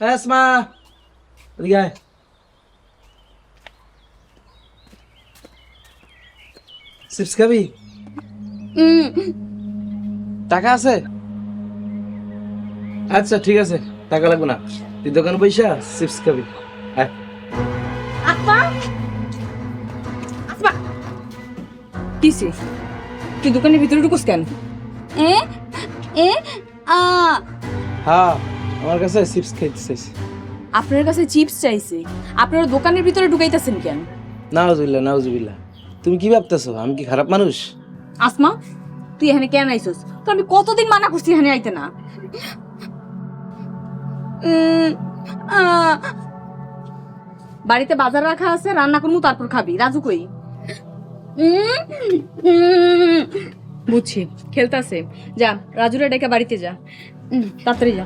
আসমা, এদিকে আয়। চিপস খাবি? টাকা আছে? আচ্ছা ঠিক আছে, টাকা লাগবে না, তুই দোকানে পয়সা চিপস খাবি। আয়। আসমা, আসমা, কিসে? তুই দোকানের ভিতরে ঢুকুস কেন? এ এ আ হ্যাঁ, আমার কাছে চিপস খাইতে চাইছি। আপনার কাছে চিপস চাইছে, আপনারা দোকানের ভিতরে ঢুকাইতেছেন কেন? নাউজুবিল্লাহ নাউজুবিল্লাহ, তুমি কি ভাবতেছো আমি কি খারাপ মানুষ? আসমা, তুই এখানে কেন আইছস? তো আমি কতদিন মানা করছি এখানে আইতে না। আ, বাড়িতে বাজার রাখা আছে, রান্না করবো তারপর খাবি। রাজু কই? বুঝছি, খেলতাছে। যা, রাজুরে ডেকে বাড়িতে যা, তাড়াতাড়ি যা।